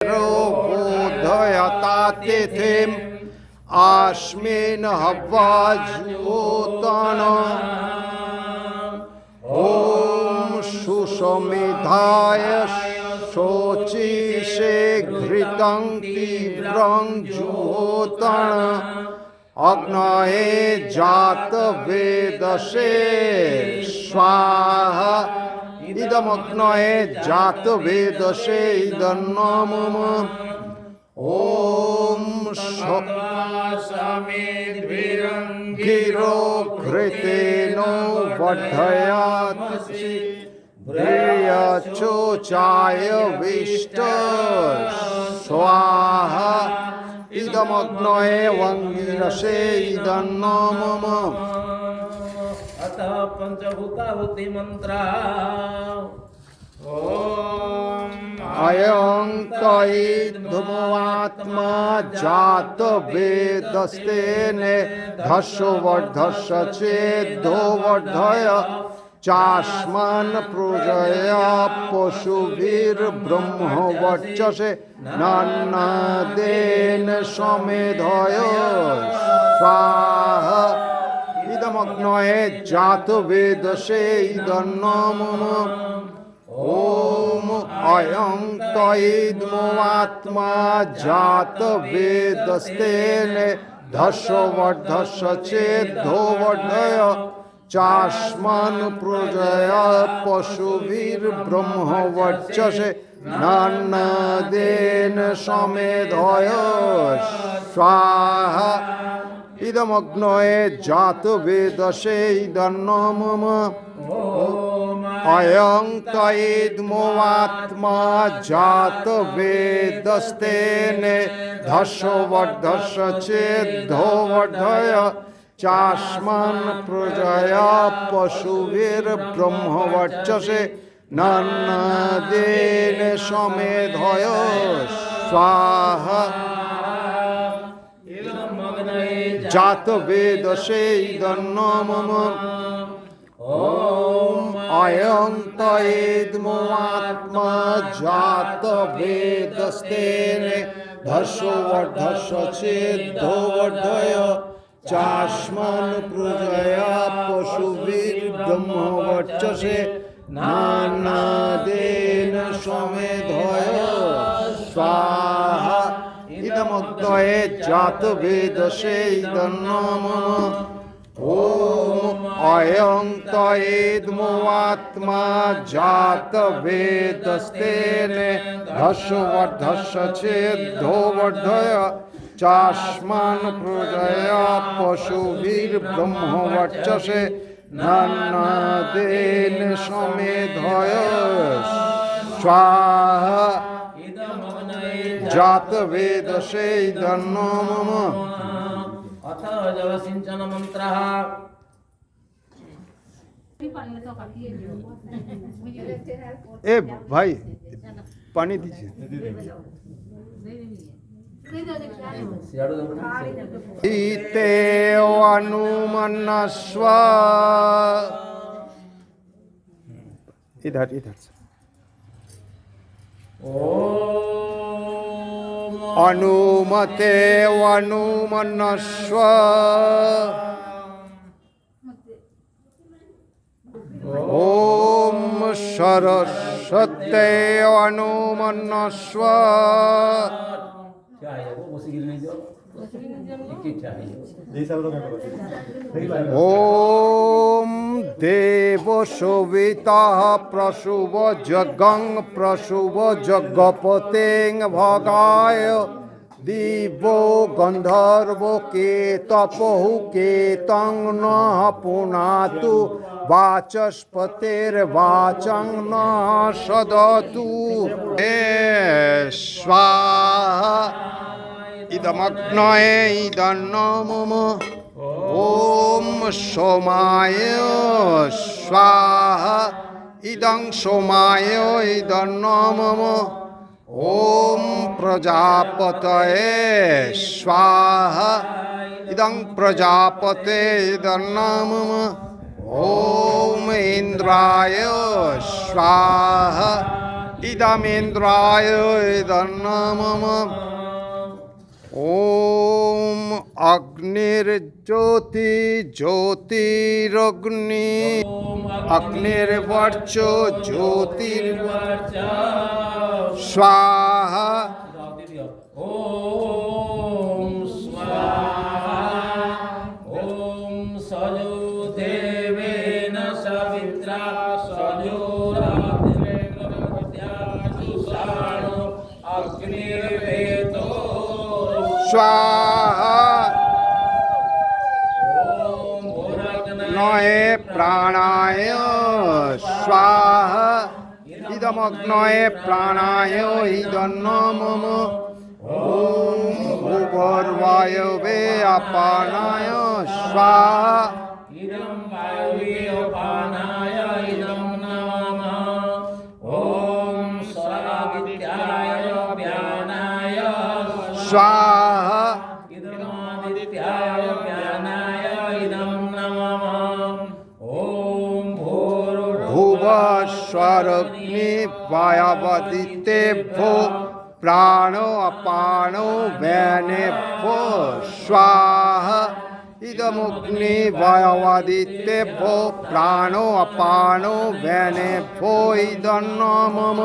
बोधयता तिथिम आश्मेन हव्वाजोतन ओम सुसमिधाय शोचिषे घृतं तीव्रं जुहोतन अग्नये जात वेदसे स्वाहा इदमग्नये जात वेदसे इदन्नम ओम गिरो घृतेनो वर्धयात् ब्रियचोचाय विष्ट स्वाहा इदमग्नये वंगिरसे इदन्नम अतः पंचभूताहुति मंत्रा ओम अयं तैर्धुमात्मा जात वेदस्तेने धस्यो वर्धस्य चेद्धो वर्धय चास्मान् प्रजया पशुभिर्ब्रह्मवर्चसे नान्नादेन समेधय स्वाहा इदमग्नये जात वेदसे इदन्नम ओम अयं तैर्धुमात्मा जात वेदस्तेने धस्यो वर्धस्य चेद्धो वर्धय चास्मान् प्रजया पशुभिर्ब्रह्मवर्चसे नान्नादेन समेधय स्वाहा इदमग्नये जात वेदसे इदन्नम अयं तैर्धुमात्मा जात वेदस्तेने धस्यो वर्धस्य चेद्धो वर्धय चास्मान् प्रजया पशुभिर्ब्रह्मवर्चसे नान्नादेन समेधय स्वाहा जात वेदसे इदन्नम ओम अयं तैर्धुमात्मा जात वेदस्तेने धस्यो वर्धस्य चेद्धो वर्धय चास्मान् प्रजया पशुभिर्ब्रह्मवर्चसे नान्नादेन समेधय स्वाहा इदमग्नये जात वेदसे इदन्नम ओम अयं तैर्धुमात्मा जात वेदस्तेने धस्यो वर्धस्य चेद्धो वर्धय चास्मान् प्रजया पशुभिर्ब्रह्मवर्चसे नान्नादेन समेधय स्वाहा जात वेदसे इदन्नम अथ जलसिंचन मंत्रः ए भाई पानी दीजिए ईते अनुमनस्व इधर इधर से अनुमते अनुमनस्व ओम सरस्वते अनुमनस्व ओम देव शोभितः प्रसुव जगं प्रसुव जगपतें भगाय दिवो गंधर्वो के तपोहु के तंग न पुनातु वाचस्पतिर्वाचं न सदतु हे स्वाहा इदमग्नये इदन्नम ओम सोमाय स्वाहा इदं सोमाय इदन्नम ओम प्रजापतये स्वाहा इदं प्रजापते इदन्नम ओम इंद्राय स्वाहा ইদমেন্দ্রায় ইদন্নমম ওম অগ্নির্জ্যোতি জ্যোতিরগ্নি অগ্নির্বর্চ জ্যোতির স্বাহা ওম স্বাহা ওম সজো দেবেন সবিত্রা সজো রাত্রির্গদ্যাসুষাণো অগ্নির্বেতো স্বাহা ওম নয়ে প্রাণায় স্বাহা ইদমগ্নয়ে প্রাণায় ইদন্নমম ওম ভূগর্ভায়বে আপানায় স্বাহা ইদং বায়ুপানায় ইদং নমঃ ওম স্বরাদিত্যায় ব্যানায় স্বাহা ইদং আদিত্যায় ব্যানায় ইদং নমঃ ওম ভুবস্বরগ্নি বায়াবদিতেভ্যো প্রাণো অপানো ব্যানেভ্যো স্বাহা ইদমগ্নি বায়াবদিতেভ্যো প্রাণো অপানো ব্যানেভ্যো ইদন্নমম